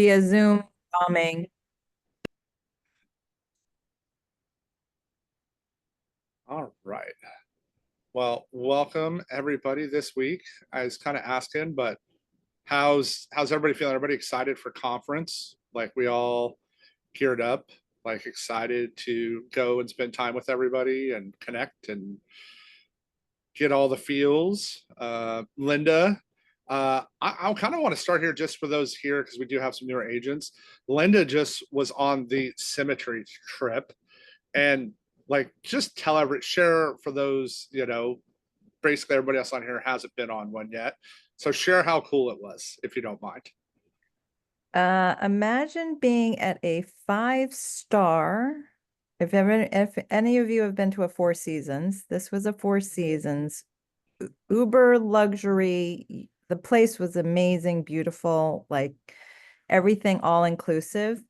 via Zoom bombing. All right. Well, welcome everybody this week. I was kind of asking, but how's everybody feeling? Everybody excited for conference? Like we all geared up, like excited to go and spend time with everybody and connect and get all the feels. Linda, I kind of want to start here just for those here because we do have some newer agents. Linda just was on the symmetry trip, and like just share for those, basically everybody else on here hasn't been on one yet. So share how cool it was, if you don't mind. Imagine being at a 5-star. If any of you have been to a Four Seasons, this was a Four Seasons uber luxury. The place was amazing, beautiful, like everything all inclusive.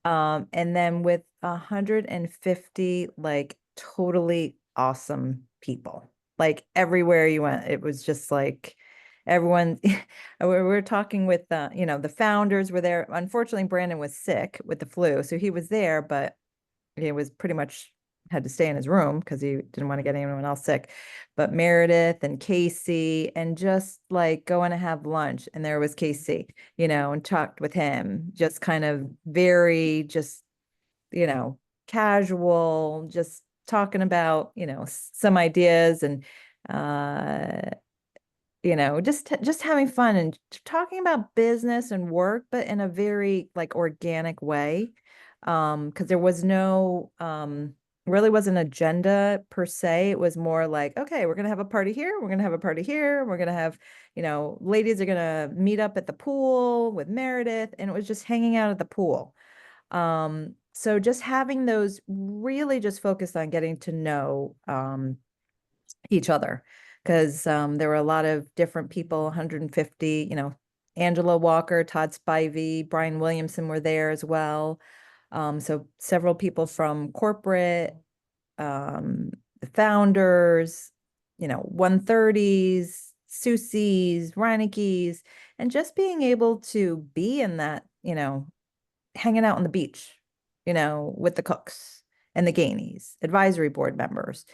And then with 150 like totally awesome people. Like everywhere you went, it was just like everyone we were talking with the founders were there. Unfortunately, Brandon was sick with the flu, so he was there, but he was pretty much had to stay in his room because he didn't want to get anyone else sick. But Meredith and Casey, and just like going to have lunch, and there was Casey, and talked with him, just kind of very just, casual, just talking about, some ideas and just having fun and talking about business and work, but in a very like organic way. Because there was no really was an agenda per se. It was more like, okay, we're gonna have a party here, we're gonna have a party here, we're gonna have, ladies are gonna meet up at the pool with Meredith, and it was just hanging out at the pool. So just having those really just focused on getting to know each other, because there were a lot of different people, 150, Angela Walker, Todd Spivey, Brian Williamson were there as well. So several people from corporate, the founders, 130s, Susie's, Reineke's, and just being able to be in that, hanging out on the beach, with the cooks and the Gainies, advisory board members.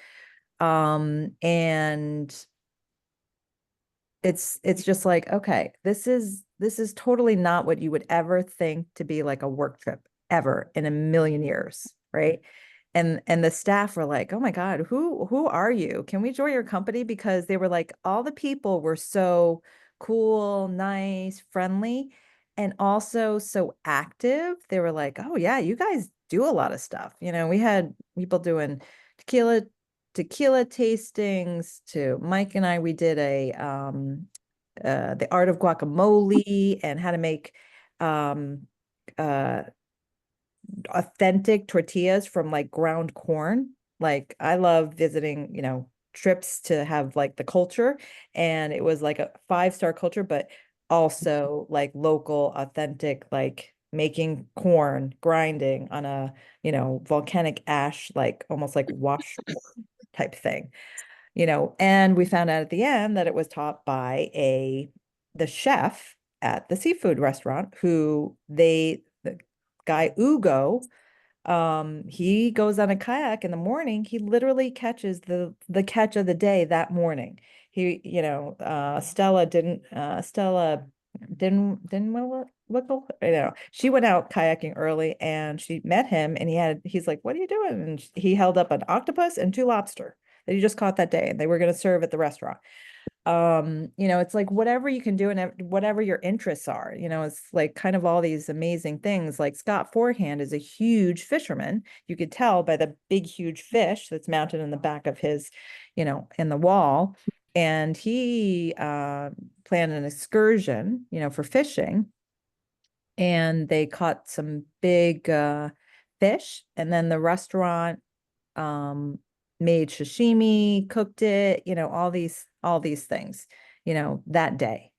And it's just like, okay, this is totally not what you would ever think to be like a work trip ever in a million years, right? And the staff were like, oh my God, who are you? Can we join your company? Because they were like, all the people were so cool, nice, friendly, and also so active. They were like, oh yeah, you guys do a lot of stuff. We had people doing tequila tastings. To Mike and I, we did the art of guacamole and how to make uh authentic tortillas from like ground corn. Like I love visiting, trips to have like the culture, and it was like a 5-star culture, but also like local, authentic, like making corn, grinding on a, volcanic ash, like almost like wash type thing. And we found out at the end that it was taught by the chef at the seafood restaurant, the guy Ugo, he goes on a kayak in the morning. He literally catches the catch of the day that morning. Stella didn't she went out kayaking early, and she met him, and he's like, what are you doing? And he held up an octopus and 2 lobster that he just caught that day, and they were going to serve at the restaurant. It's like whatever you can do and whatever your interests are, it's like kind of all these amazing things. Like Scott Forehand is a huge fisherman. You could tell by the big, huge fish that's mounted in the back of his, in the wall. And he planned an excursion, for fishing, and they caught some big fish. And then the restaurant um made sashimi, cooked it, all these things, that day.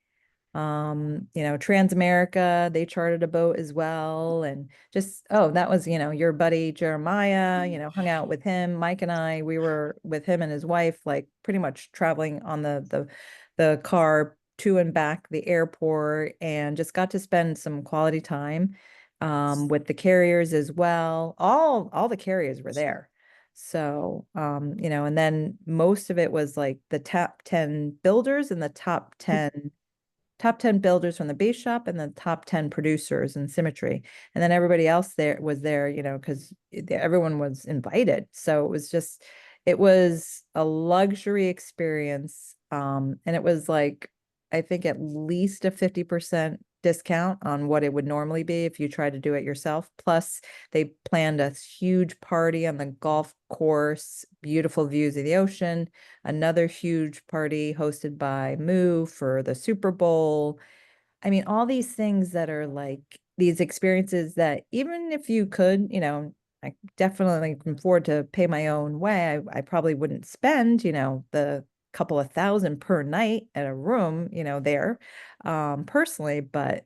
Transamerica, they chartered a boat as well. And just, oh, that was, your buddy Jeremiah, hung out with him. Mike and we were with him and his wife, like pretty much traveling on the car to and back the airport and just got to spend some quality time with the carriers as well. All the carriers were there. So, and then most of it was like the top 10 builders and the top 10 builders from the base shop and the top 10 producers in symmetry. And then everybody else there was there, because everyone was invited. So it was a luxury experience. And it was like, I think at least a 50% discount on what it would normally be if you tried to do it yourself. Plus, they planned a huge party on the golf course, beautiful views of the ocean, another huge party hosted by Moo for the Super Bowl. I mean, all these things that are like these experiences that even if you could, I definitely can afford to pay my own way. I probably wouldn't spend, the couple of thousand per night at a room, there, personally, but,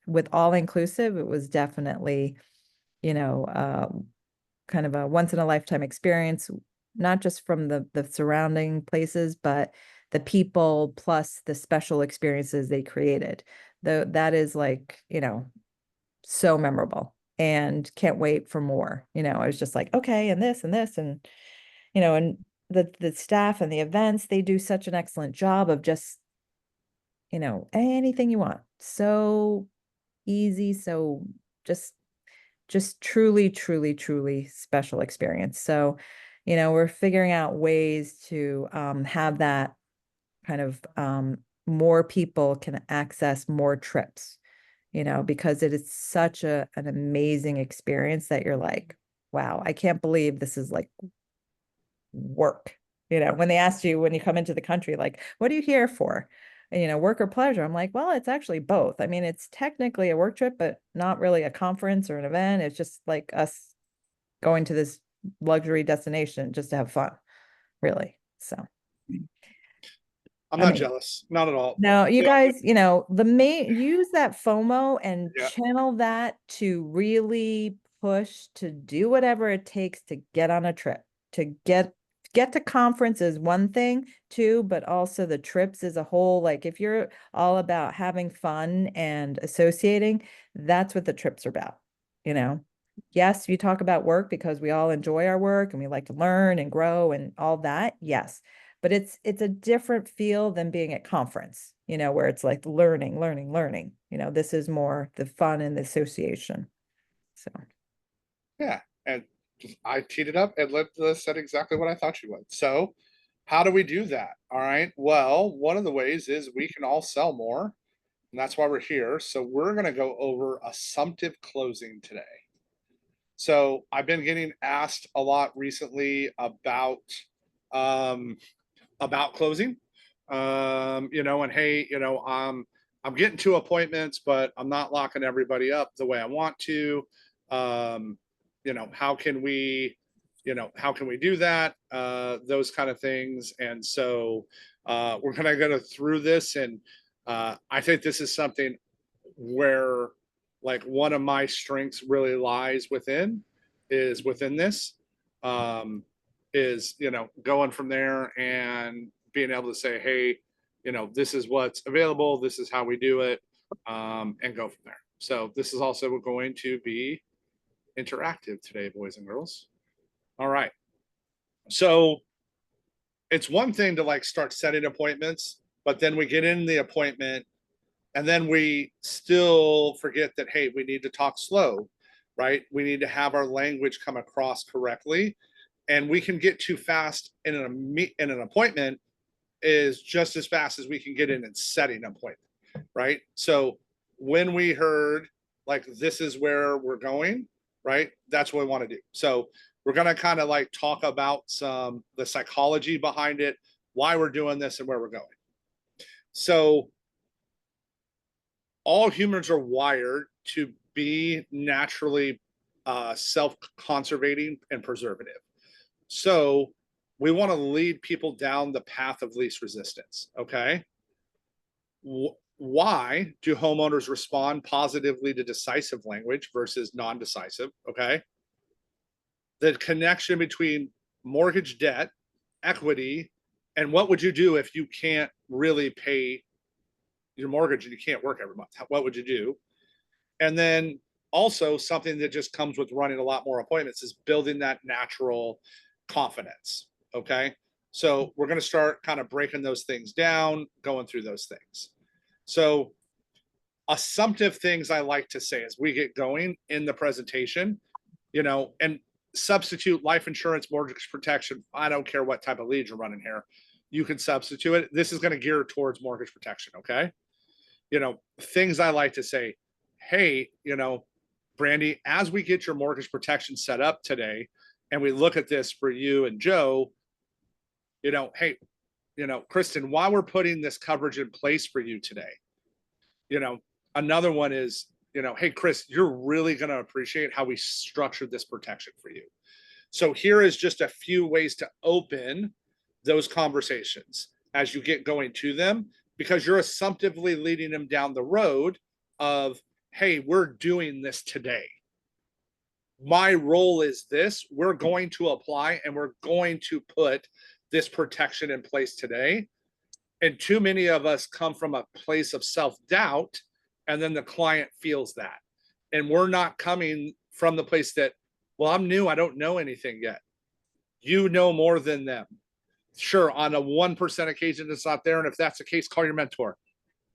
with all inclusive, it was definitely, you know, kind of a once in a lifetime experience, not just from the surrounding places, but the people plus the special experiences they created. That is like, so memorable and can't wait for more. I was just like, okay, and this and this and the staff and the events, they do such an excellent job of just, anything you want. So easy, so just truly, truly, truly special experience. So, we're figuring out ways to have that kind of more people can access more trips, because it is such an amazing experience that you're like, wow, I can't believe this is like work. When they asked you when you come into the country, like, what are you here for? And, work or pleasure? I'm like, well, it's actually both. I mean, it's technically a work trip, but not really a conference or an event. It's just like us going to this luxury destination just to have fun, really. So, I'm I not mean, jealous, not at all. no, you Yeah, guys, the main use that FOMO and yeah, channel that to really push to do whatever it takes to get on a trip, to get to conference is one thing too, but also the trips as a whole. Like if you're all about having fun and associating, that's what the trips are about, you know. Yes, you talk about work because we all enjoy our work and we like to learn and grow and all that. Yes, but it's a different feel than being at conference, where it's like learning, learning, learning. This is more the fun and the association. So, yeah. And I teed it up and said exactly what I thought you would. So, how do we do that? All right. Well, one of the ways is we can all sell more, and that's why we're here. So, we're going to go over assumptive closing today. So, I've been getting asked a lot recently um, about closing. And hey, I'm getting two appointments, but I'm not locking everybody up the way I want to. Um, how can we do that? Those kind of things. And so we're gonna go through this, and I think this is something where like one of my strengths really lies within this. Um, is going from there and being able to say, hey, this is what's available, this is how we do it, and go from there. So this is also going to be interactive today, boys and girls. All right. So it's one thing to like start setting appointments, but then we get in the appointment and then we still forget that, hey, we need to talk slow, right? We need to have our language come across correctly. And we can get too fast in an appointment is just as fast as we can get in and setting an appointment, right? So when we heard like this is where we're going, right? That's what we want to do. So we're gonna kind of like talk about the psychology behind it, why we're doing this, and where we're going. So all humans are wired to be naturally self-conservating and preservative. So we want to lead people down the path of least resistance. Okay. Why do homeowners respond positively to decisive language versus non decisive? Okay. The connection between mortgage debt, equity, and what would you do if you can't really pay your mortgage and you can't work every month? What would you do? And then also something that just comes with running a lot more appointments is building that natural confidence. Okay. So we're going to start kind of breaking those things down, going through those things. So assumptive things I like to say as we get going in the presentation, and substitute life insurance, mortgage protection. I don't care what type of lead you're running here. You can substitute it. This is going to gear towards mortgage protection. Okay. Things I like to say, hey, Brandy, as we get your mortgage protection set up today, and we look at this for you and Joe, hey, Kristen, while we're putting this coverage in place for you today, another one is, hey, Chris, you're really going to appreciate how we structured this protection for you. So here is just a few ways to open those conversations as you get going to them, because you're assumptively leading them down the road of, hey, we're doing this today. My role is this. We're going to apply and we're going to put this protection in place today. And too many of us come from a place of self-doubt, and then the client feels that. And we're not coming from the place that, well, I'm new, I don't know anything yet. You know more than them. Sure, on a 1% occasion it's not there. And if that's the case, call your mentor.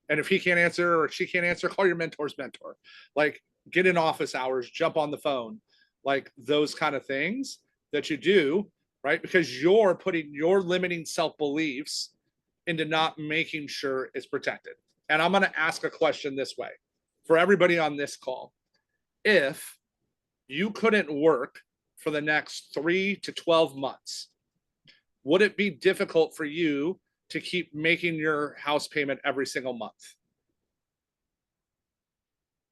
And if he can't answer or she can't answer, call your mentor's mentor. Like, get in office hours, jump on the phone, like those kind of things that you do, right? Because you're putting your limiting self-beliefs into not making sure it's protected. And I'm going to ask a question this way for everybody on this call. If you couldn't work for the next 3 to 12 months, would it be difficult for you to keep making your house payment every single month?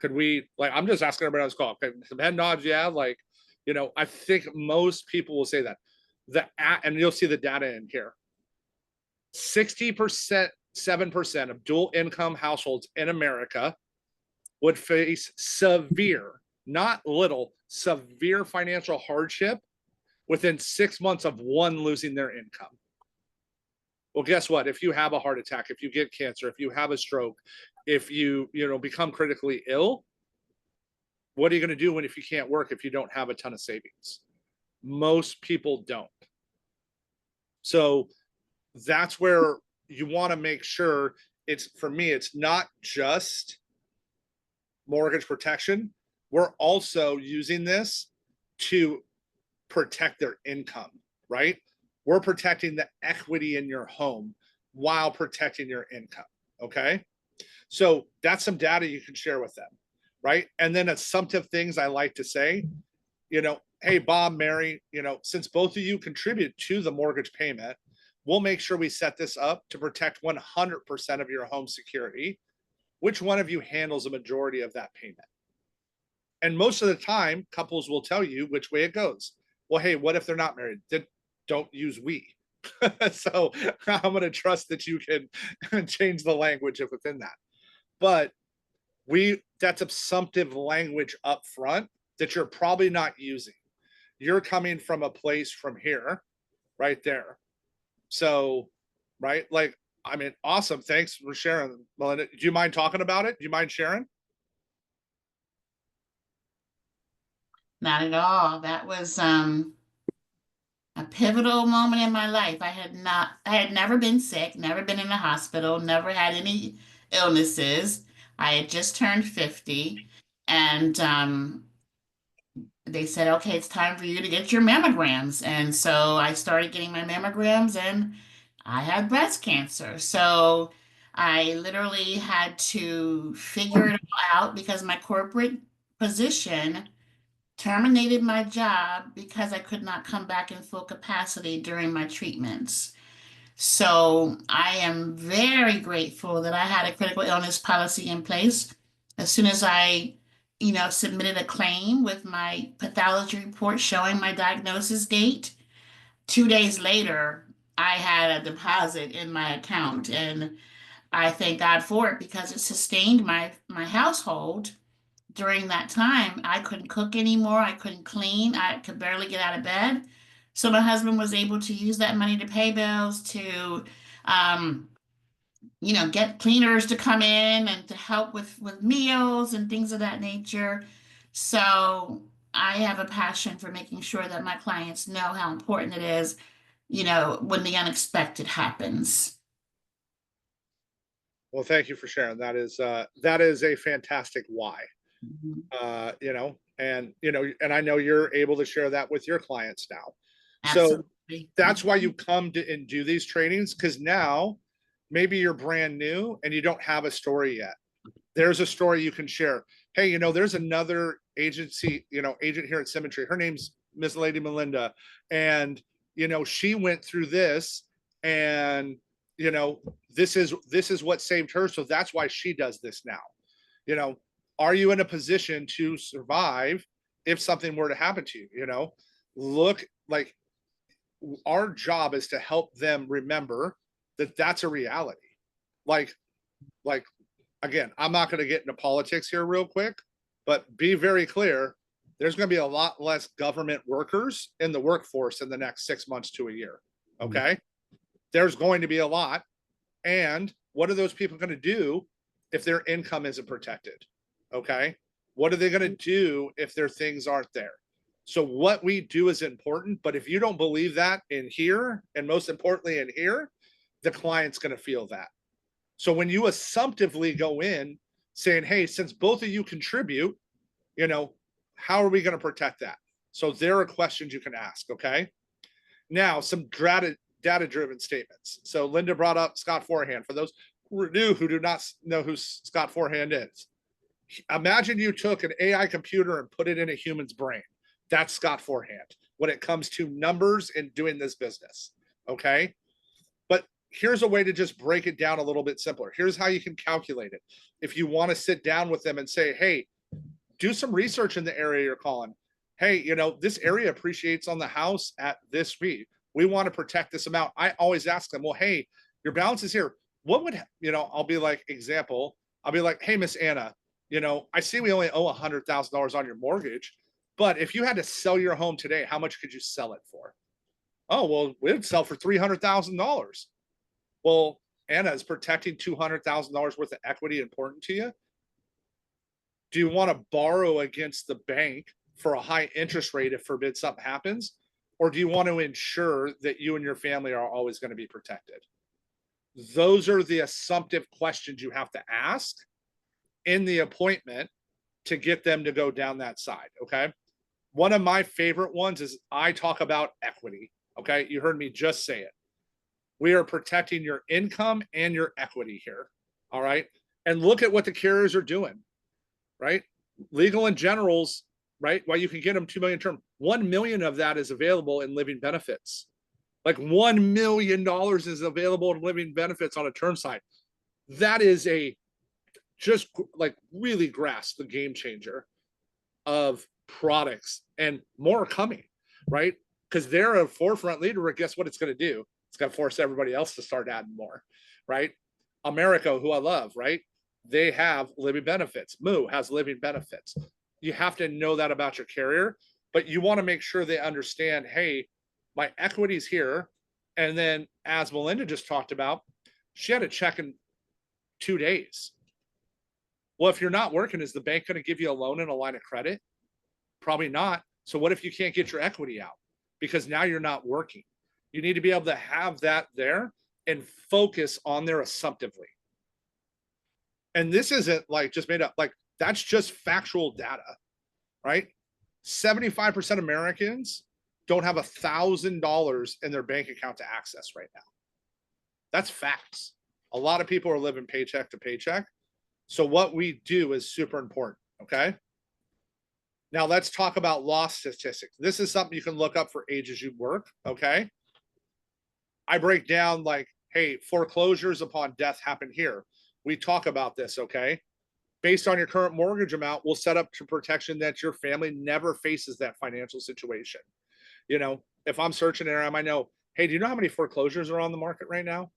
Could we, like, I'm just asking everybody on this call. Okay, some head nods, yeah. Like, I think most people will say that. And you'll see the data in here. 60%, 7% of dual income households in America would face severe, not little, severe financial hardship within 6 months of one losing their income. Well, guess what? If you have a heart attack, if you get cancer, if you have a stroke, if you become critically ill, what are you going to do if you can't work, if you don't have a ton of savings? Most people don't. So that's where you want to make sure for me, it's not just mortgage protection. We're also using this to protect their income, right? We're protecting the equity in your home while protecting your income. Okay. So that's some data you can share with them, right? And then assumptive things I like to say, hey, Bob, Mary, since both of you contribute to the mortgage payment, we'll make sure we set this up to protect 100% of your home security. Which one of you handles a majority of that payment? And most of the time, couples will tell you which way it goes. Well, hey, what if they're not married? Don't use we. So I'm going to trust that you can change the language within that. But that's assumptive language up front that you're probably not using. You're coming from a place from here, right there. So, right, like, I mean, awesome. Thanks for sharing, Melinda. Do you mind talking about it? Do you mind sharing? Not at all. That was a pivotal moment in my life. I had never been sick, never been in the hospital, never had any illnesses. I had just turned 50, and they said, okay, it's time for you to get your mammograms. And so I started getting my mammograms, and I had breast cancer. So I literally had to figure it all out because my corporate position terminated my job because I could not come back in full capacity during my treatments. So I am very grateful that I had a critical illness policy in place. As soon as I, submitted a claim with my pathology report showing my diagnosis date, 2 days later, I had a deposit in my account, and I thank God for it because it sustained my household during that time. I couldn't cook anymore. I couldn't clean. I could barely get out of bed. So my husband was able to use that money to pay bills, to um, get cleaners to come in and to help with meals and things of that nature. So I have a passion for making sure that my clients know how important it is, when the unexpected happens. Well, thank you for sharing. That is a fantastic why. Mhm. And I know you're able to share that with your clients now. So Absolutely. that's why you come to and do these trainings, because now maybe you're brand new and you don't have a story yet. There's a story you can share. Hey, there's another agent here at Symmetry. Her name's Miss Lady Melinda. And, she went through this, and, this is what saved her. So that's why she does this now. You know, are you in a position to survive if something were to happen to you? Look, like, our job is to help them remember that that's a reality. Like, like again, I'm not going to get into politics here real quick, but be very clear. There's going to be a lot less government workers in the workforce in the next 6 months to a year. Okay. There's going to be a lot. And what are those people going to do if their income isn't protected? Okay. What are they going to do if their things aren't there? So what we do is important, but if you don't believe that in here, and most importantly in here, the client's going to feel that. So when you assumptively go in saying, hey, since both of you contribute, how are we going to protect that? So there are questions you can ask. Okay. Now, some data-driven statements. So Linda brought up Scott Forehand. For those who are new who do not know who Scott Forehand is, imagine you took an AI computer and put it in a human's brain. That's Scott Forehand when it comes to numbers and doing this business. Okay. But here's a way to just break it down a little bit simpler. Here's how you can calculate it. If you want to sit down with them and say, hey, do some research in the area you're calling. Hey, this area appreciates on the house at this speed. We want to protect this amount. I always ask them, well, hey, your balance is here. What would, I'll be like, example, I'll be like, hey, Miss Anna, I see we only owe $100,000 on your mortgage, but if you had to sell your home today, how much could you sell it for? Oh, well, we'd sell for $300,000. Well, Anna, is protecting $200,000 worth of equity important to you? Do you want to borrow against the bank for a high interest rate if forbid something happens? Or do you want to ensure that you and your family are always going to be protected? Those are the assumptive questions you have to ask in the appointment to get them to go down that side. Okay. One of my favorite ones is I talk about equity. Okay. You heard me just say it. We are protecting your income and your equity here. All right. And look at what the carriers are doing, right? Legal and Generals, right? While you can get them 2 million term, 1 million of that is available in living benefits. Like $1 million is available in living benefits on a term side. That is just like really grasp the game changer of products, and more coming, right? Because they're a forefront leader, but guess what it's going to do? It's going to force everybody else to start adding more, right? America, who I love, right? They have living benefits. Moo has living benefits. You have to know that about your carrier, but you want to make sure they understand, hey, my equity's here. And then, as Melinda just talked about, she had a check in 2 days. Well, if you're not working, is the bank going to give you a loan and a line of credit? Probably not. So what if you can't get your equity out? Because now you're not working. You need to be able to have that there and focus on there assumptively. And this isn't like just made up, like that's just factual data, right? 75% Americans don't have $1,000 in their bank account to access right now. That's facts. A lot of people are living paycheck to paycheck. So what we do is super important. Okay. Now let's talk about loss statistics. This is something you can look up for ages you work. Okay. I break down like, hey, foreclosures upon death happen here. We talk about this. Okay. Based on your current mortgage amount, we'll set up to protection that your family never faces that financial situation. If I'm searching an area, I might know, hey, do you know how many foreclosures are on the market right now?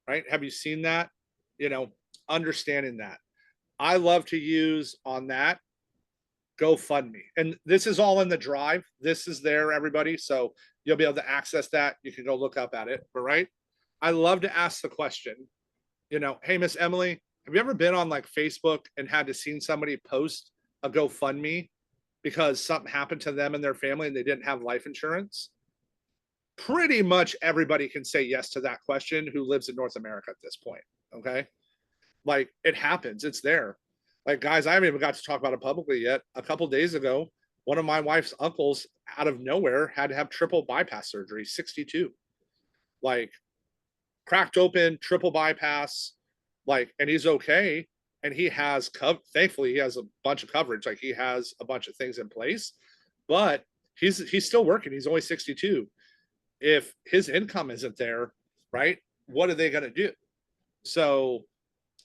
Right. Have you seen that? Understanding that. I love to use on that GoFundMe. And this is all in the drive. This is there, everybody. So you'll be able to access that. You can go look up at it. But right. I love to ask the question, You know, hey, Miss Emily, have you ever been on like Facebook and had to seen somebody post a GoFundMe because something happened to them and their family and they didn't have life insurance? Pretty much everybody can say yes to that question who lives in North America at this point. Okay. Like it happens, it's there. Like, guys, I haven't even got to talk about it publicly yet. A couple days ago, one of my wife's uncles out of nowhere had to have triple bypass surgery, 62. Like, cracked open, triple bypass, like, and he's okay. And he has, thankfully, he has a bunch of coverage. Like, he has a bunch of things in place, but he's still working. He's only 62. If his income isn't there, right, what are they going to do? So,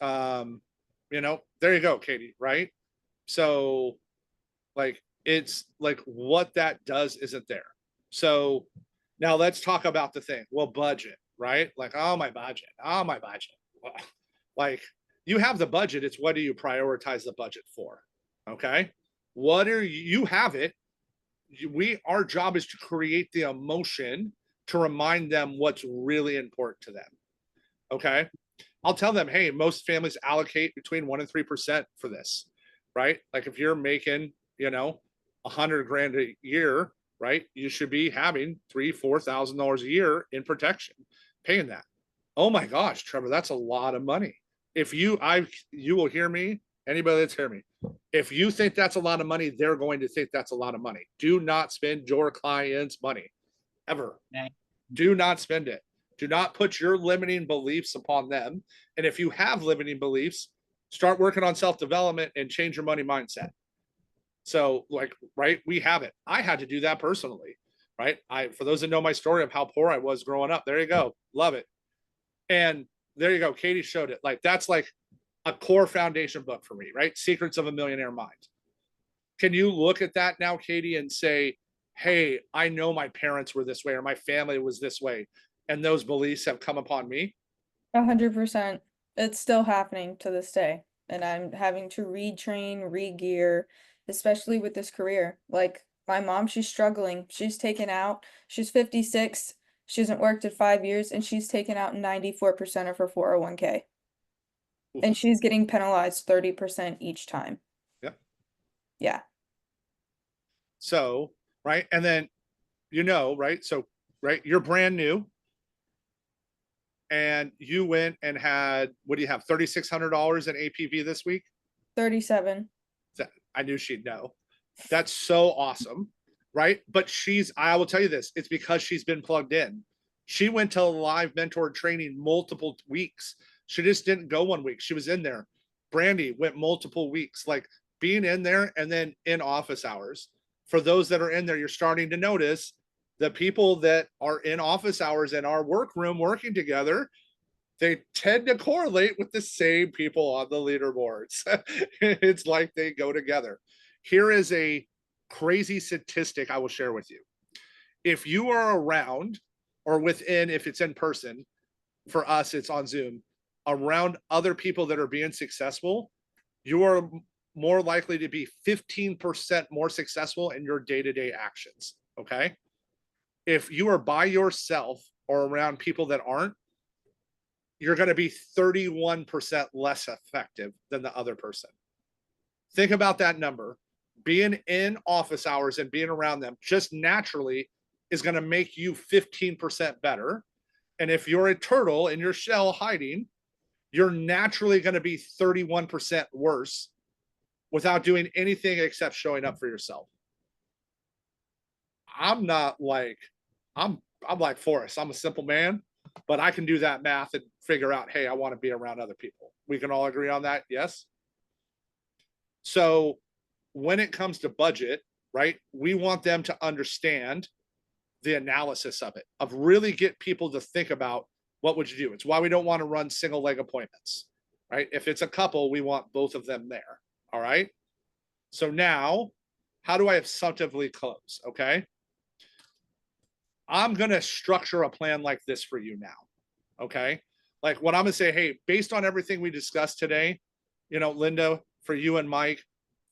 there you go, Katie, right? So, like, it's like what that does isn't there. So now let's talk about the thing. Well, budget, right? Like, oh, my budget. Oh, my budget. Well, like, you have the budget. It's what do you prioritize the budget for? Okay. What are you have it? Our job is to create the emotion to remind them what's really important to them. Okay. I'll tell them, hey, most families allocate between 1% and 3% for this, right? Like if you're making, 100 grand a year, right? You should be having $3,000-4,000 a year in protection, paying that. Oh my gosh, Trevor, that's a lot of money. If you will hear me, anybody that's hear me. If you think that's a lot of money, they're going to think that's a lot of money. Do not spend your client's money ever. Okay. Do not spend it. Do not put your limiting beliefs upon them. And if you have limiting beliefs, start working on self-development and change your money mindset. So, like, right, we have it. I had to do that personally, right? For those that know my story of how poor I was growing up, there you go. Love it. And there you go. Katie showed it. Like, that's like a core foundation book for me, right? Secrets of a Millionaire Mind. Can you look at that now, Katie, and say, hey, I know my parents were this way or my family was this way, and those beliefs have come upon me? 100%. It's still happening to this day. And I'm having to retrain, re-gear, especially with this career. Like my mom, she's struggling. She's 56. She hasn't worked in 5 years, and she's taken out 94% of her 401k. Oof. And she's getting penalized 30% each time. Yep. Yeah. So, right. And then, right. So, right. You're brand new. And you went and had, what do you have? $3,600 in APV this week? 37. I knew she'd know. That's so awesome. Right. But I will tell you this, it's because she's been plugged in. She went to live mentor training multiple weeks. She just didn't go 1 week. She was in there. Brandy went multiple weeks, like being in there and then in office hours. For those that are in there, you're starting to notice the people that are in office hours in our workroom working together, they tend to correlate with the same people on the leaderboards. It's like they go together. Here is a crazy statistic I will share with you. If you are around or within, if it's in person, for us, it's on Zoom, around other people that are being successful, you are more likely to be 15% more successful in your day-to-day actions. Okay. If you are by yourself or around people that aren't, you're going to be 31% less effective than the other person. Think about that number. Being in office hours and being around them just naturally is going to make you 15% better. And if you're a turtle in your shell hiding, you're naturally going to be 31% worse without doing anything except showing up for yourself. I'm like Forrest. I'm a simple man, but I can do that math and figure out, hey, I want to be around other people. We can all agree on that. Yes. So when it comes to budget, right, we want them to understand the analysis of it, of really get people to think about what would you do. It's why we don't want to run single leg appointments, right? If it's a couple, we want both of them there. All right. So now, how do I assumptively close? Okay. I'm going to structure a plan like this for you now. Okay. Like what I'm going to say, hey, based on everything we discussed today, Linda, for you and Mike,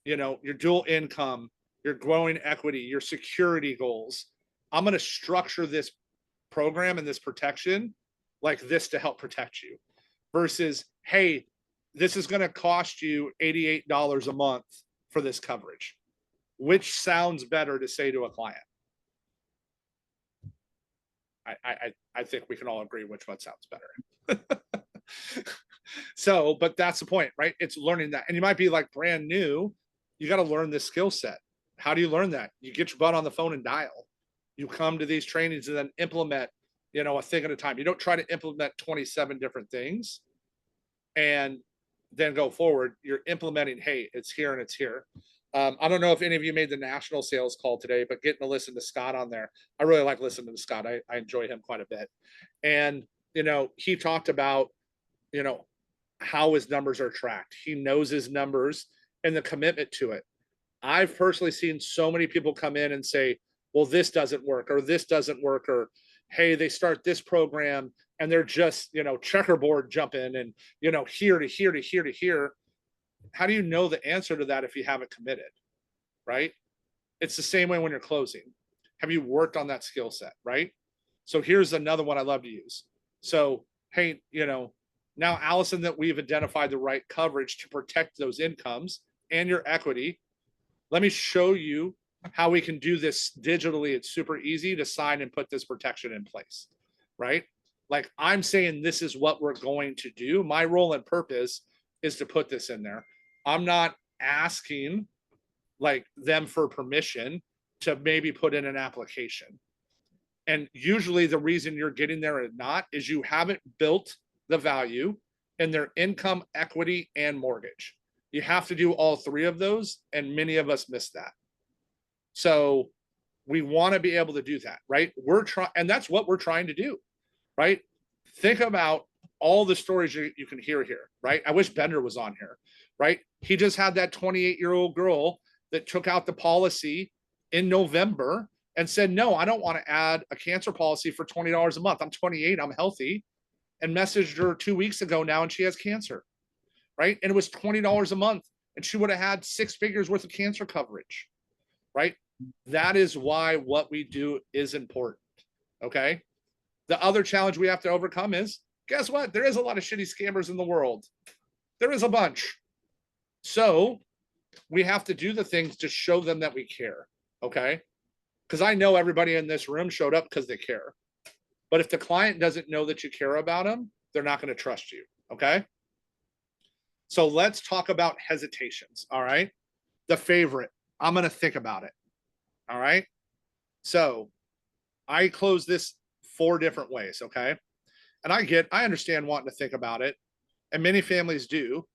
your dual income, your growing equity, your security goals, I'm going to structure this program and this protection like this to help protect you. versus, hey, this is going to cost you $88 a month for this coverage. Which sounds better to say to a client? I think we can all agree which one sounds better. So, but that's the point, right? It's learning that. And you might be like brand new. You got to learn this skill set. How do you learn that? You get your butt on the phone and dial. You come to these trainings and then implement, a thing at a time. You don't try to implement 27 different things and then go forward. You're implementing, hey, it's here and it's here. I don't know if any of you made the national sales call today, but getting to listen to Scott on there, I really like listening to Scott. I enjoy him quite a bit. And, he talked about, how his numbers are tracked. He knows his numbers and the commitment to it. I've personally seen so many people come in and say, well, this doesn't work, or this doesn't work, or, hey, they start this program and they're just, checkerboard jumping and, here to here to here to here. How do you know the answer to that if you haven't committed, right? It's the same way when you're closing. Have you worked on that skill set, right? So here's another one I love to use. So, hey, now, Allison, that we've identified the right coverage to protect those incomes and your equity, let me show you how we can do this digitally. It's super easy to sign and put this protection in place, right? Like I'm saying, this is what we're going to do. My role and purpose is to put this in there. I'm not asking like them for permission to maybe put in an application. And usually the reason you're getting there or not is you haven't built the value in their income, equity, and mortgage. You have to do all three of those, and many of us miss that. So we want to be able to do that, right? And that's what we're trying to do, right? Think about all the stories you can hear here, right? I wish Bender was on here, right? He just had that 28-year-old girl that took out the policy in November and said, no, I don't want to add a cancer policy for $20 a month. I'm 28, I'm healthy. And messaged her 2 weeks ago now, and she has cancer, right? And it was $20 a month, and she would have had 6 figures worth of cancer coverage, right? That is why what we do is important, okay? The other challenge we have to overcome is, guess what? There is a lot of shitty scammers in the world. There is a bunch. So we have to do the things to show them that we care, okay? Because I know everybody in this room showed up because they care. But if the client doesn't know that you care about them, they're not going to trust you, okay? So let's talk about hesitations, all right? The favorite, I'm going to think about it, all right? So I close this 4 different ways, okay? And I understand wanting to think about it, and many families do,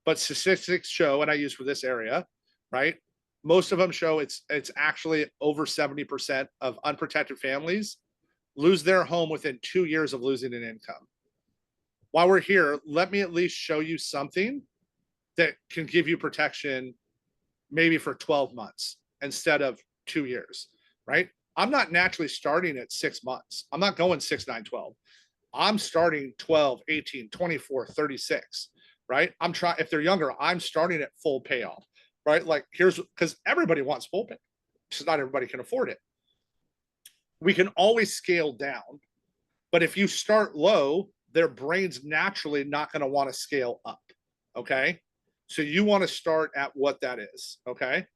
but statistics show, and I use for this area, right? Most of them show it's actually over 70% of unprotected families lose their home within 2 years of losing an income. While we're here, let me at least show you something that can give you protection maybe for 12 months instead of 2 years, right? I'm not naturally starting at 6 months. I'm not going 6, 9, 12. I'm starting 12, 18, 24, 36, right? If they're younger, I'm starting at full payoff, right? Like because everybody wants full pay, just not everybody can afford it. We can always scale down, but if you start low, their brain's naturally not going to want to scale up, okay? So you want to start at what that is, okay?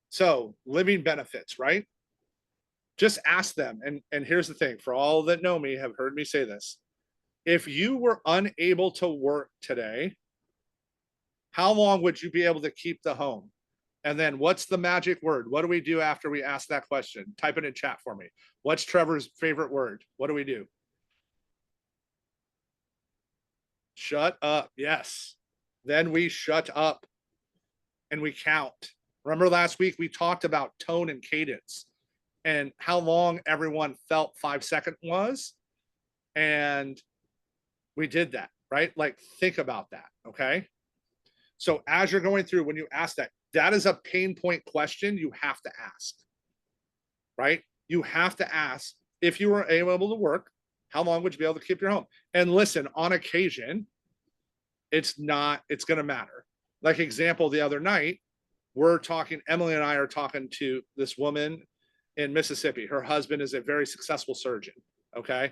So living benefits, right? Just ask them, and here's the thing, for all that know me, have heard me say this. If you were unable to work today, how long would you be able to keep the home? And then what's the magic word? What do we do after we ask that question? Type it in chat for me. What's Trevor's favorite word? What do we do? Shut up. Yes. Then we shut up and we count. Remember last week we talked about tone and cadence and how long everyone felt 5 seconds was. And we did that, right? Like think about that. Okay. So as you're going through, when you ask that is a pain point question you have to ask, right? You have to ask, if you were able to work, how long would you be able to keep your home? And listen, on occasion, it's going to matter. Like example, the other night, Emily and I are talking to this woman in Mississippi. Her husband is a very successful surgeon, okay?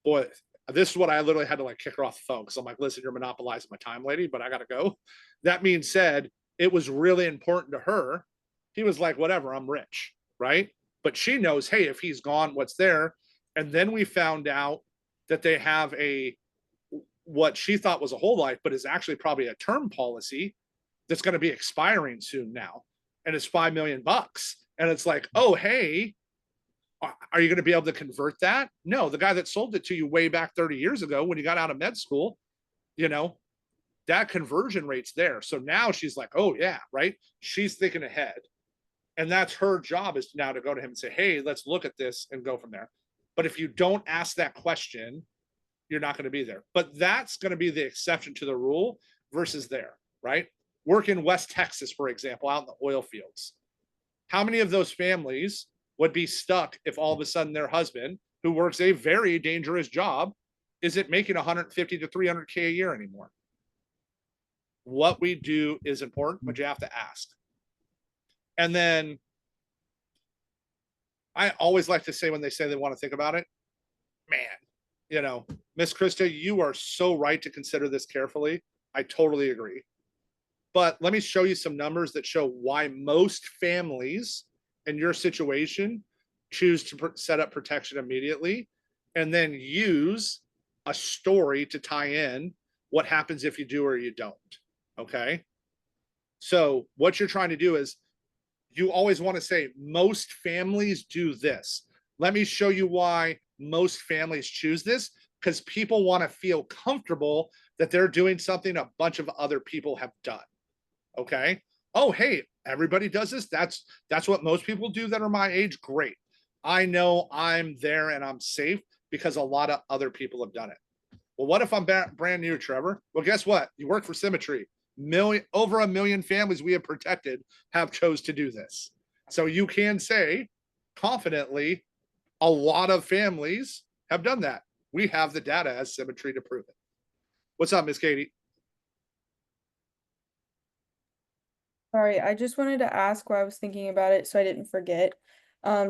Boy, This is what I literally had to like kick her off the phone because I'm like, listen, you're monopolizing my time, lady, but I gotta go. That being said, it was really important to her. He was like, whatever, I'm rich, right? But she knows, hey, if he's gone, what's there? And then we found out that they have a what she thought was a whole life, but is actually probably a term policy that's going to be expiring soon now. And it's $5 million. And it's like, oh, hey, are you going to be able to convert that? No, the guy that sold it to you way back 30 years ago when you got out of med school, you know, that conversion rate's there. So now she's like, oh, yeah, right. She's thinking ahead. And that's her job is now to go to him and say, hey, let's look at this and go from there. But if you don't ask that question, you're not going to be there. But that's going to be the exception to the rule versus there, right? Work in West Texas, for example, out in the oil fields. How many of those families would be stuck if all of a sudden their husband, who works a very dangerous job, isn't making 150 to 300K a year anymore? What we do is important, but you have to ask. And then I always like to say when they say they want to think about it, man, you know, Miss Krista, you are so right to consider this carefully. I totally agree. But let me show you some numbers that show why most families in your situation choose to set up protection immediately and then use a story to tie in what happens if you do or you don't. Okay. So what you're trying to do is you always want to say most families do this. Let me show you why most families choose this, because people want to feel comfortable that they're doing something a bunch of other people have done. Okay. Oh, hey, everybody does this. That's what most people do that are my age. Great. I know I'm there and I'm safe because a lot of other people have done it. Well, what if I'm brand new, Trevor? Well, guess what? You work for Symmetry. Over 1 million families we have protected have chose to do this. So you can say confidently, a lot of families have done that. We have the data as Symmetry to prove it. What's up, Miss Katie? Sorry, I just wanted to ask while I was thinking about it so I didn't forget.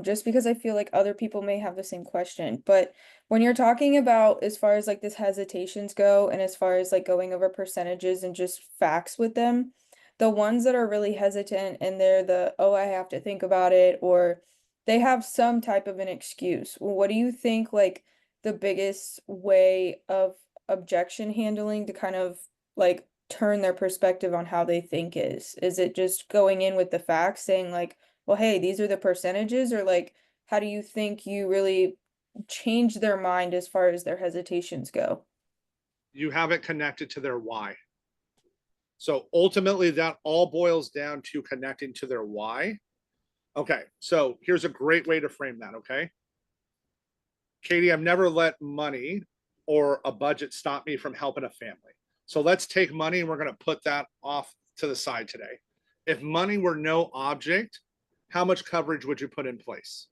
Just because I feel like other people may have the same question. But when you're talking about as far as like this hesitations go, and as far as like going over percentages and just facts with them, the ones that are really hesitant and they're the, oh, I have to think about it, or they have some type of an excuse. What do you think like the biggest way of objection handling to kind of like turn their perspective on how they think is? Is it just going in with the facts saying like, well, hey, these are the percentages, or like, how do you think you really change their mind as far as their hesitations go? You have it connected to their why. So ultimately that all boils down to connecting to their why. Okay. So here's a great way to frame that. Okay. Katie, I've never let money or a budget stop me from helping a family. So let's take money and we're going to put that off to the side today. If money were no object, how much coverage would you put in place?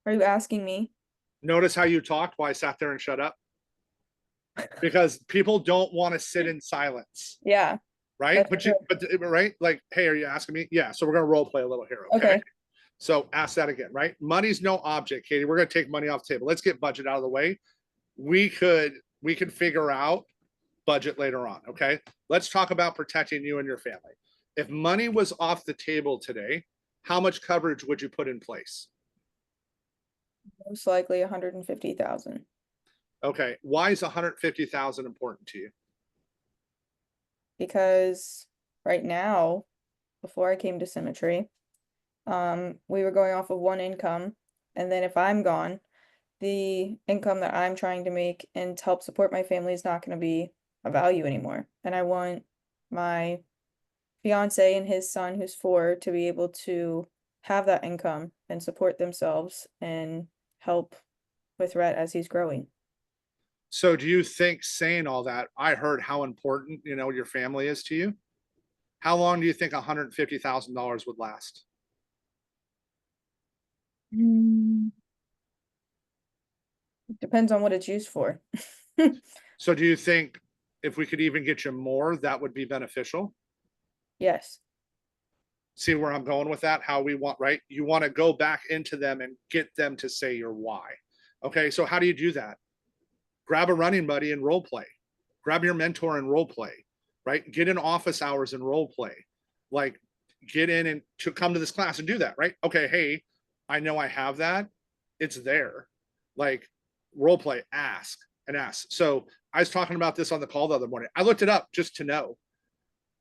Are you asking me? Notice how you talked while I sat there and shut up? Because people don't want to sit in silence. Yeah. Right. That's But right. Like, hey, are you asking me? Yeah. So we're going to role play a little here. Okay. So ask that again, right? Money's no object, Katie. We're going to take money off the table. Let's get budget out of the way. We could figure out budget later on. Okay. Let's talk about protecting you and your family. If money was off the table today, how much coverage would you put in place? Most likely 150,000. Okay. Why is 150,000 important to you? Because right now, before I came to Symmetry, we were going off of one income, and then if I'm gone, the income that I'm trying to make and to help support my family is not going to be a value anymore. And I want my fiance and his son, who's 4, to be able to have that income and support themselves and help with Rhett as he's growing. So do you think saying all that, I heard how important, your family is to you? How long do you think $150,000 would last? Depends on what it's used for. So do you think if we could even get you more, that would be beneficial? Yes. See where I'm going with that? How we want, right? You want to go back into them and get them to say your why. Okay, so how do you do that? Grab a running buddy and role play. Grab your mentor and role play, right? Get in office hours and role play. Like get in and to come to this class and do that, right? Okay, hey, I know I have that. It's there. Like role play, ask and ask. So I was talking about this on the call the other morning. I looked it up just to know,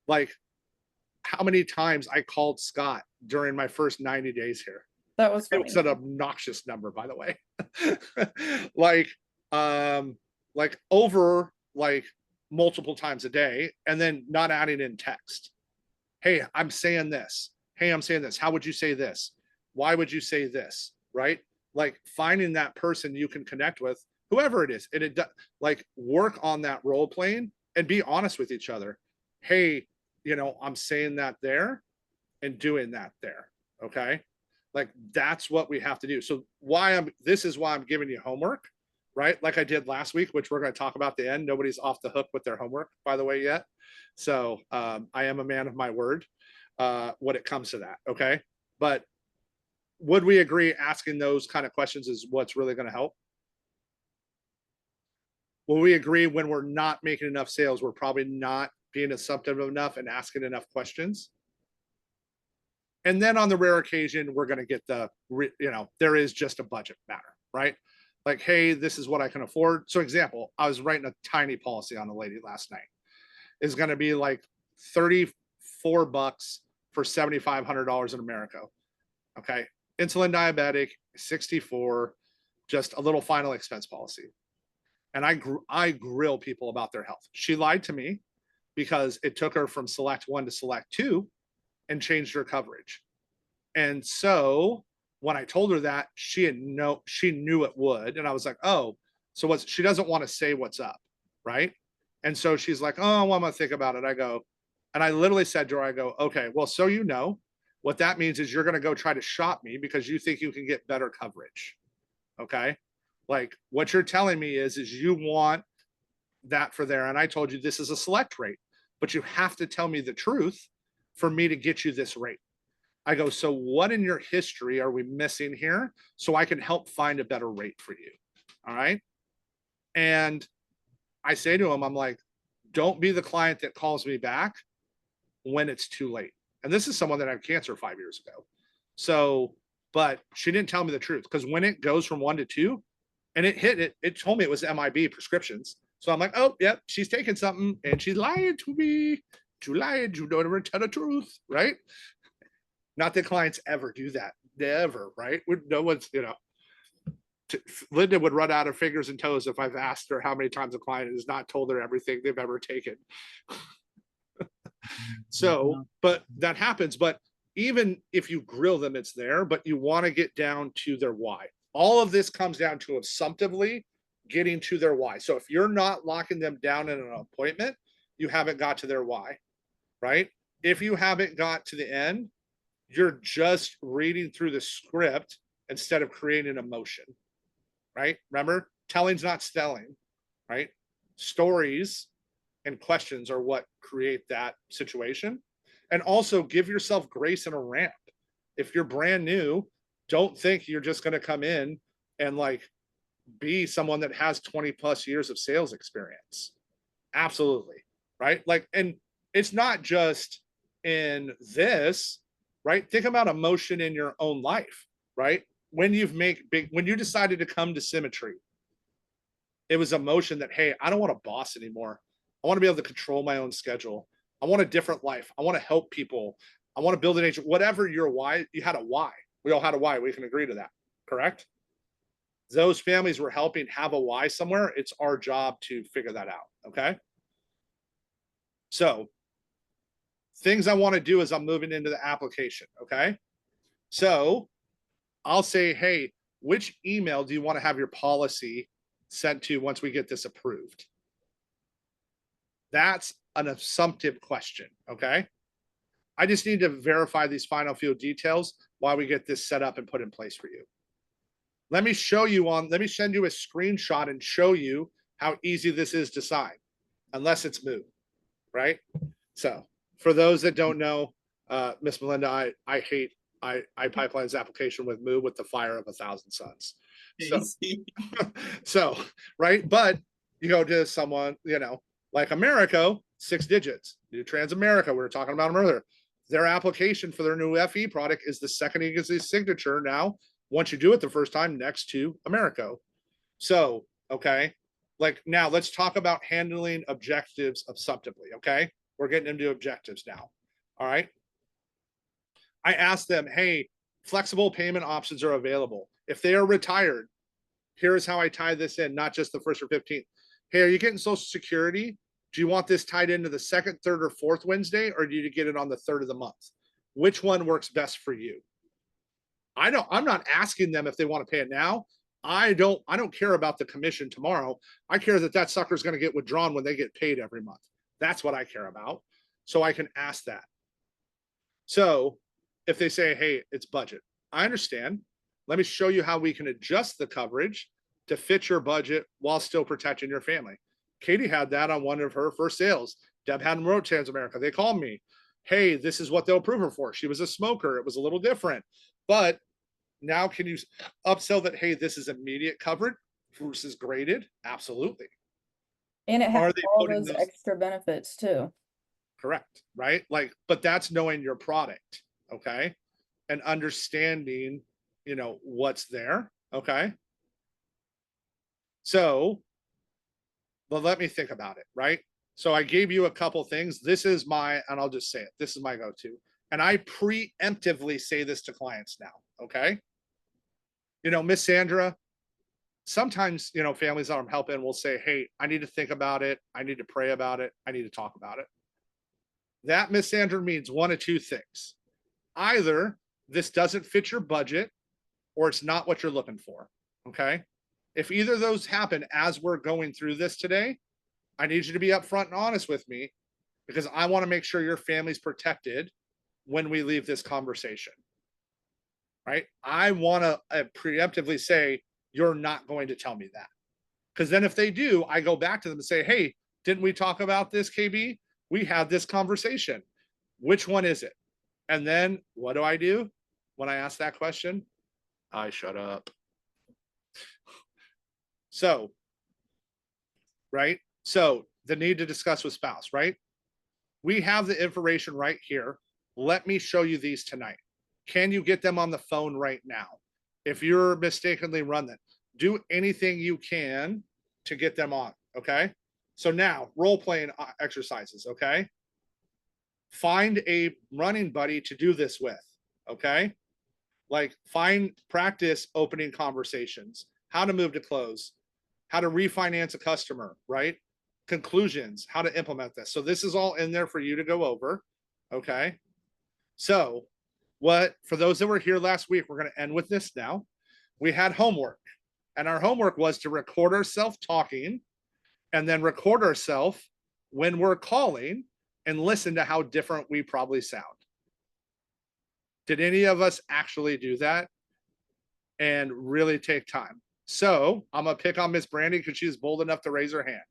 like, how many times I called Scott during my first 90 days here. That was It funny. was an obnoxious number, by the way. like over like multiple times a day, and then not adding in text. Hey, I'm saying this. Hey, I'm saying this. How would you say this? Why would you say this? Right? Like finding that person you can connect with, whoever it is, and it like work on that role playing and be honest with each other. Hey, you know, I'm saying that there and doing that there. Okay. Like that's what we have to do. So this is why I'm giving you homework, right? Like I did last week, which we're going to talk about at the end. Nobody's off the hook with their homework, by the way, yet. So I am a man of my word when it comes to that. Okay. But would we agree asking those kind of questions is what's really going to help? Will we agree when we're not making enough sales, we're probably not being assumptive enough and asking enough questions? And then on the rare occasion, we're going to get there is just a budget matter, right? Like, hey, this is what I can afford. So example, I was writing a tiny policy on a lady last night. Is going to be like $34 for $7,500 in America. Okay. Insulin diabetic, 64, just a little final expense policy. And I grill people about their health. She lied to me because it took her from select 1 to select 2 and changed her coverage. And so when I told her that, she knew it would. And I was like, oh, so she doesn't want to say what's up, right? And so she's like, oh, well, I'm gonna think about it. And I literally said to her, I go, okay, well, so you know, what that means is you're gonna go try to shop me because you think you can get better coverage. Okay. Like what you're telling me is you want that for there. And I told you this is a select rate, but you have to tell me the truth for me to get you this rate. I go, so what in your history are we missing here? So I can help find a better rate for you. All right. And I say to him, I'm like, don't be the client that calls me back when it's too late. And this is someone that had cancer 5 years ago. So, but she didn't tell me the truth because when it goes from 1 to 2 and it told me it was MIB prescriptions. So I'm like, oh, yep, she's taking something and she's lying to me. You lied, you don't ever tell the truth, right? Not that clients ever do that. Never, right? No one's, Linda would run out of fingers and toes if I've asked her how many times a client has not told her everything they've ever taken. So, but that happens. But even if you grill them, it's there, but you want to get down to their why. All of this comes down to assumptively getting to their why. So if you're not locking them down in an appointment, you haven't got to their why, right? If you haven't got to the end, you're just reading through the script instead of creating emotion, right? Remember, telling's not selling, right? Stories and questions are what create that situation. And also give yourself grace and a ramp. If you're brand new, don't think you're just going to come in and like be someone that has 20 plus years of sales experience. Absolutely. Right. Like, and it's not just in this, right? Think about emotion in your own life, right? When you decided to come to Symmetry, it was emotion that, hey, I don't want a boss anymore. I want to be able to control my own schedule. I want a different life. I want to help people. I want to build an agent, whatever your why, you had a why. We all had a why. We can agree to that. Correct? Those families we're helping have a why somewhere. It's our job to figure that out. Okay. So things I want to do as I'm moving into the application. Okay. So I'll say, hey, which email do you want to have your policy sent to once we get this approved? That's an assumptive question. Okay. I just need to verify these final few details while we get this set up and put in place for you. Let me send you a screenshot and show you how easy this is to sign, unless it's moved, right? So for those that don't know, Miss Melinda, I hate I pipeline this application with Moo with the fire of 1,000 suns. So so right, but you go to someone, you know, like Americo, 6 digits. New Transamerica, we were talking about them earlier. Their application for their new FE product is the second easy signature now. Once you do it the first time, next to Americo. So, okay, like now let's talk about handling objectives assumptively. Okay, we're getting into objectives now. All right. I asked them, hey, flexible payment options are available. If they are retired, here's how I tie this in, not just the 1st or 15th. Hey, are you getting Social Security? Do you want this tied into the 2nd, 3rd, or 4th Wednesday, or do you get it on the 3rd of the month? Which one works best for you? I'm not asking them if they want to pay it now. I don't care about the commission tomorrow. I care that sucker is going to get withdrawn when they get paid every month. That's what I care about. So I can ask that. So if they say, hey, it's budget, I understand. Let me show you how we can adjust the coverage to fit your budget while still protecting your family. Katie had that on one of her first sales. Deb hadn't wrote Transamerica. They called me. Hey, this is what they'll approve her for. She was a smoker. It was a little different. But now can you upsell that, hey, this is immediate coverage versus graded? Absolutely. And it Are has they all putting those those- extra benefits too. Correct, right? Like, but that's knowing your product, okay? And understanding, you know, what's there, okay? So, but let me think about it, right? So I gave you a couple things. This is my, and I'll just say it, this is my go-to. And I preemptively say this to clients now, okay? You know, Miss Sandra, sometimes, you know, families that I'm helping will say, hey, I need to think about it. I need to pray about it. I need to talk about it. That, Miss Sandra, means one of two things. Either this doesn't fit your budget or it's not what you're looking for, okay? If either of those happen as we're going through this today, I need you to be upfront and honest with me because I want to make sure your family's protected when we leave this conversation, right? I want to preemptively say, you're not going to tell me that. Because then if they do, I go back to them and say, hey, didn't we talk about this, KB? We had this conversation. Which one is it? And then what do I do when I ask that question? I shut up. So, right? So the need to discuss with spouse, right? We have the information right here. Let me show you these tonight. Can you get them on the phone right now? If you're mistakenly run them, do anything you can to get them on, okay? So now, role-playing exercises, okay? Find a running buddy to do this with, okay? Like practice opening conversations, how to move to close, how to refinance a customer, right? Conclusions, how to implement this. So this is all in there for you to go over, okay? So for those that were here last week, we're going to end with this now. We had homework, and our homework was to record ourselves talking and then record ourselves when we're calling and listen to how different we probably sound. Did any of us actually do that and really take time? So I'm going to pick on Miss Brandy because she's bold enough to raise her hand.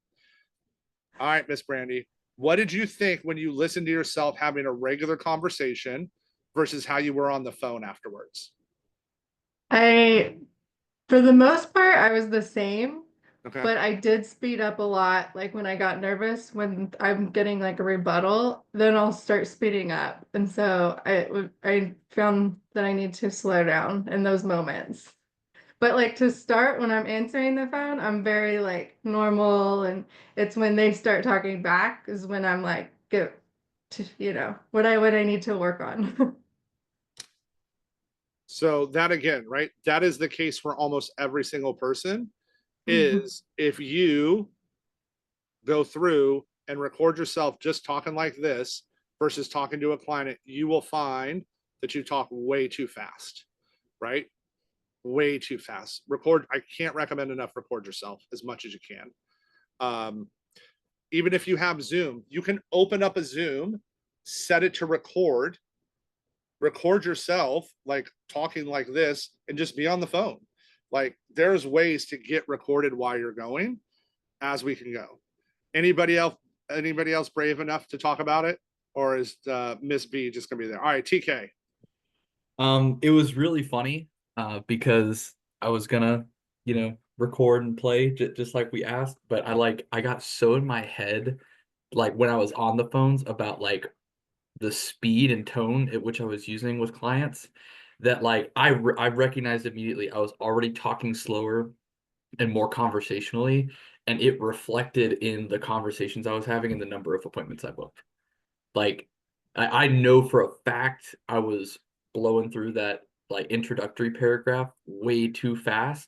All right, Miss Brandy, what did you think when you listened to yourself having a regular conversation versus how you were on the phone afterwards? For the most part, I was the same, Okay. but I did speed up a lot. Like when I got nervous, when I'm getting like a rebuttal, then I'll start speeding up. And so I found that I need to slow down in those moments. But like to start when I'm answering the phone, I'm very like normal, and it's when they start talking back is when I'm like, get to, you know, what I need to work on. So that again, right? That is the case for almost every single person is if you go through and record yourself just talking like this versus talking to a client, you will find that you talk way too fast, right? Way too fast. I can't recommend enough record yourself as much as you can. Even if you have Zoom, you can open up a Zoom, set it to record yourself like talking like this and just be on the phone. Like there's ways to get recorded while you're going as we can go. Anybody else brave enough to talk about it? or is Miss B just gonna be there? All right, TK. It was really funny because I was gonna, record and play just like we asked, but I got so in my head, like when I was on the phones about like the speed and tone at which I was using with clients, that like I recognized immediately I was already talking slower and more conversationally, and it reflected in the conversations I was having and the number of appointments I booked. Like I know for a fact I was blowing through that like introductory paragraph way too fast.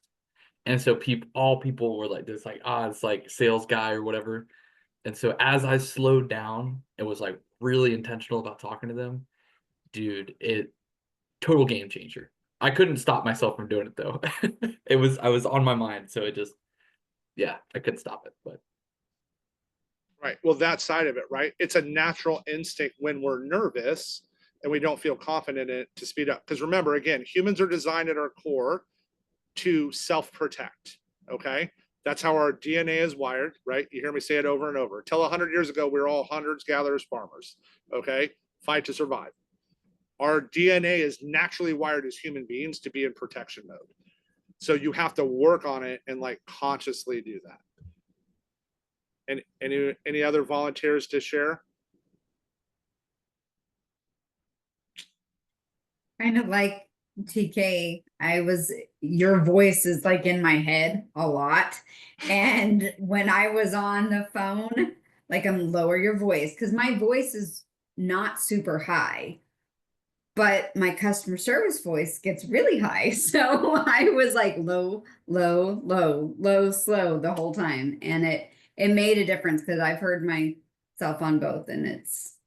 And so all people were like this, like, it's like sales guy or whatever. And so as I slowed down and was like really intentional about talking to them, dude, it total game changer. I couldn't stop myself from doing it though. I was on my mind, so it just, yeah, I couldn't stop it. But Right. Well, that side of it, right? It's a natural instinct when we're nervous and we don't feel confident in it to speed up. Because remember, again, humans are designed at our core to self-protect. Okay. That's how our DNA is wired, right? You hear me say it over and over. Till 100 years ago, we were all hunters, gatherers, farmers. Okay. Fight to survive. Our DNA is naturally wired as human beings to be in protection mode. So you have to work on it and like consciously do that. And any other volunteers to share? Kind of like TK, your voice is like in my head a lot. And when I was on the phone, like I'm lower your voice because my voice is not super high, but my customer service voice gets really high. So I was like low, low, low, low, slow the whole time. And it made a difference because I've heard myself on both, and it's,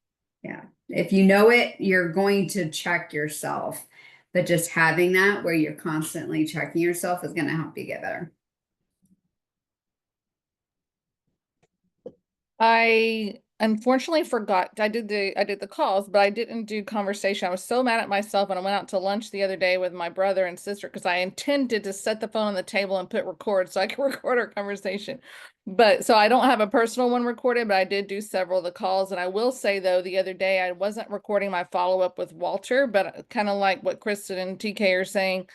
yeah. If you know it, you're going to check yourself. But just having that where you're constantly checking yourself is going to help you get better. I unfortunately forgot. I did the calls, but I didn't do conversation. I was so mad at myself, and I went out to lunch the other day with my brother and sister because I intended to set the phone on the table and put record so I could record our conversation. But so I don't have a personal one recorded, but I did do several of the calls. And I will say though, the other day I wasn't recording my follow-up with Walter, but kind of like what Kristen and TK are saying.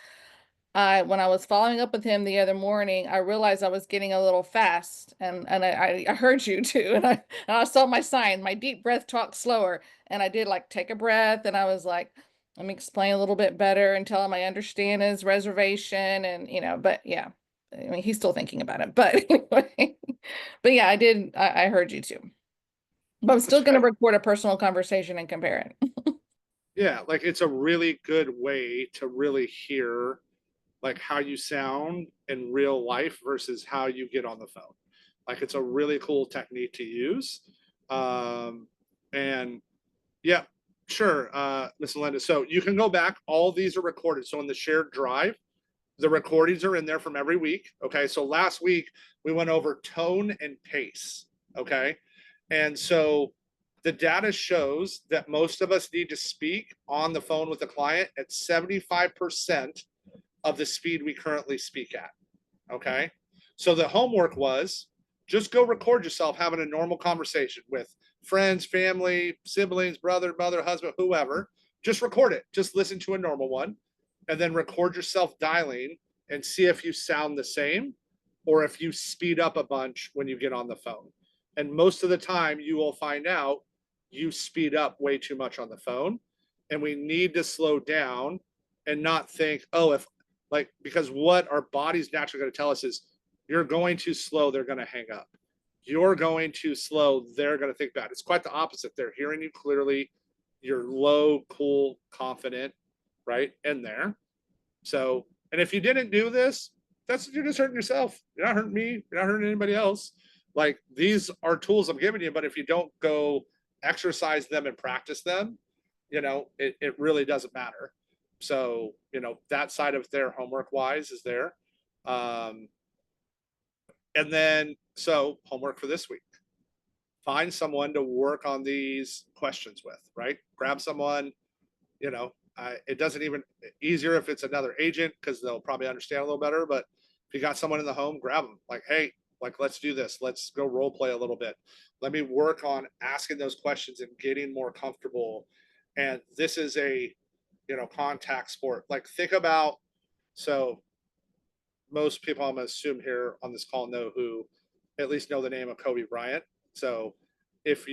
When I was following up with him the other morning, I realized I was getting a little fast, and I heard you too, and I saw my sign, my deep breath, talk slower, and I did like take a breath, and I was like, let me explain a little bit better and tell him I understand his reservation, and but yeah, I mean he's still thinking about it, but anyway, but yeah, I heard you too, but I'm still going to record a personal conversation and compare it. Yeah, like it's a really good way to really hear like how you sound in real life versus how you get on the phone. Like it's a really cool technique to use. And yeah, sure, Miss Linda. So you can go back. All these are recorded. So in the shared drive, the recordings are in there from every week. Okay. So last week we went over tone and pace. Okay. And so the data shows that most of us need to speak on the phone with the client at 75% of the speed we currently speak at. Okay. So the homework was just go record yourself having a normal conversation with friends, family, siblings, brother, mother, husband, whoever. Just record it. Just listen to a normal one and then record yourself dialing and see if you sound the same or if you speed up a bunch when you get on the phone. And most of the time you will find out you speed up way too much on the phone, and we need to slow down and not think, oh, if like, because what our body's naturally going to tell us is you're going too slow, they're going to hang up. You're going too slow, they're going to think bad. It's quite the opposite. They're hearing you clearly. You're low, cool, confident, right? In there. So, and if you didn't do this, you're just hurting yourself. You're not hurting me. You're not hurting anybody else. Like these are tools I'm giving you, but if you don't go exercise them and practice them, it really doesn't matter. So, that side of their homework wise is there. And then, so homework for this week, find someone to work on these questions with, right? Grab someone, it doesn't even easier if it's another agent because they'll probably understand a little better. But if you got someone in the home, grab them like, hey, Like, let's do this. Let's go role play a little bit. Let me work on asking those questions and getting more comfortable. And this is a, contact sport. Like, think about, so most people I'm gonna assume here on this call at least know the name of Kobe Bryant. So if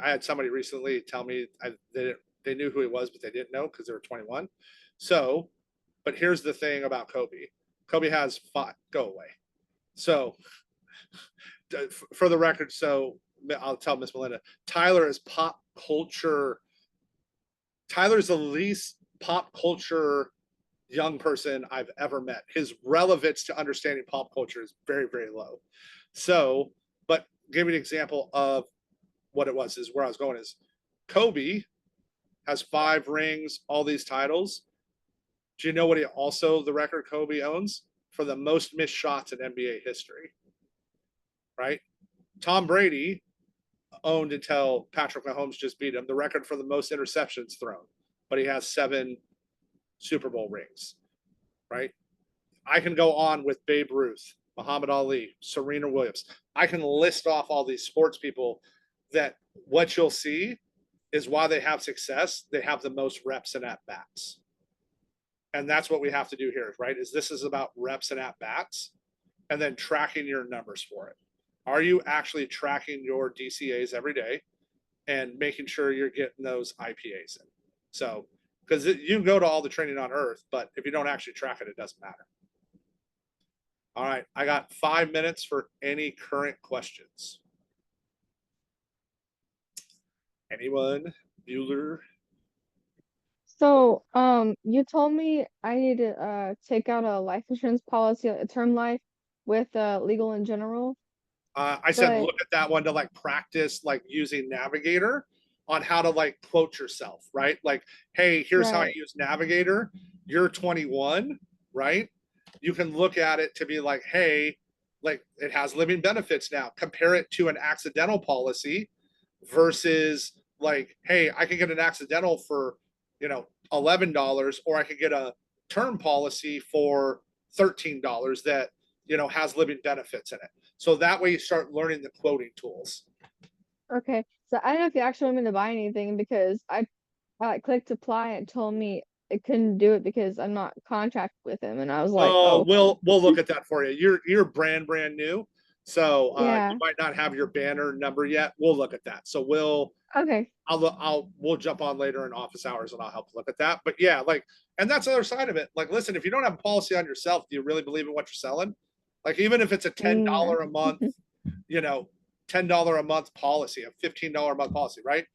I had somebody recently tell me they knew who he was, but they didn't know because they were 21. So, but here's the thing about Kobe. Kobe has 5. Go away. So, for the record, so I'll tell Miss Melinda, Tyler is the least pop culture young person I've ever met. His relevance to understanding pop culture is very, very low. So, but give me an example of what it was, is where I was going is Kobe has 5 rings, all these titles. Do you know what the record Kobe owns for the most missed shots in NBA history? Right? Tom Brady owned, until Patrick Mahomes just beat him, the record for the most interceptions thrown, but he has 7 Super Bowl rings, right? I can go on with Babe Ruth, Muhammad Ali, Serena Williams. I can list off all these sports people that what you'll see is why they have success. They have the most reps and at-bats. And that's what we have to do here, right? This is about reps and at-bats and then tracking your numbers for it. Are you actually tracking your DCAs every day and making sure you're getting those IPAs in? So, because you can go to all the training on earth, but if you don't actually track it, it doesn't matter. All right, I got 5 minutes for any current questions. Anyone? Bueller? So, you told me I need to take out a life insurance policy, a term life with Legal in General. I said But- look at that one to like practice like using Navigator on how to like quote yourself, right? Like, hey, here's how I Right. use Navigator. You're 21, right? You can look at it to be like, hey, like it has living benefits now. Compare it to an accidental policy versus like, hey, I can get an accidental for, $11, or I could get a term policy for $13 that, has living benefits in it. So that way you start learning the quoting tools. Okay, so I don't know if you actually want me to buy anything because I clicked apply and it told me it couldn't do it because I'm not contracted with him, and I was like, oh, we'll look at that for you. You're brand new, so Yeah. you might not have your banner number yet. We'll look at that. So we'll jump on later in office hours and I'll help look at that. But yeah, like, and that's the other side of it. Like, listen, if you don't have a policy on yourself, do you really believe in what you're selling? Like, even if it's a $10 a month, $10 a month policy, a $15 a month policy, right?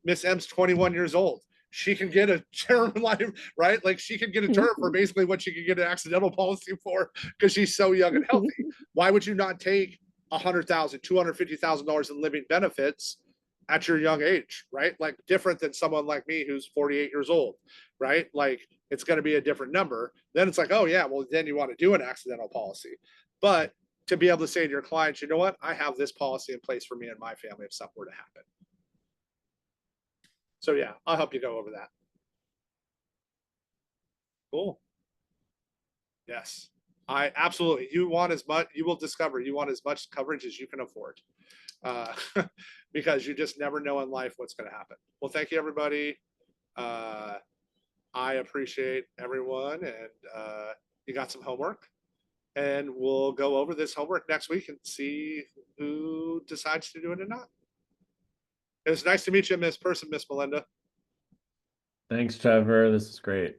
Miss M's 21 years old. She can get a term life, right? Like she can get a term for basically what she could get an accidental policy for because she's so young and healthy. Why would you not take $100,000, $250,000 in living benefits at your young age, right? Like different than someone like me who's 48 years old, right? Like it's going to be a different number. Then it's like, oh yeah, well then you want to do an accidental policy. But to be able to say to your clients, you know what? I have this policy in place for me and my family if something were to happen. So yeah, I'll help you go over that. Cool. Yes, I absolutely. You want as much, you will discover you want as much coverage as you can afford. Because you just never know in life what's going to happen. Well, thank you, everybody. I appreciate everyone, and you got some homework, and we'll go over this homework next week and see who decides to do it or not. It was nice to meet you, Miss Melinda. Thanks, Trevor. This is great.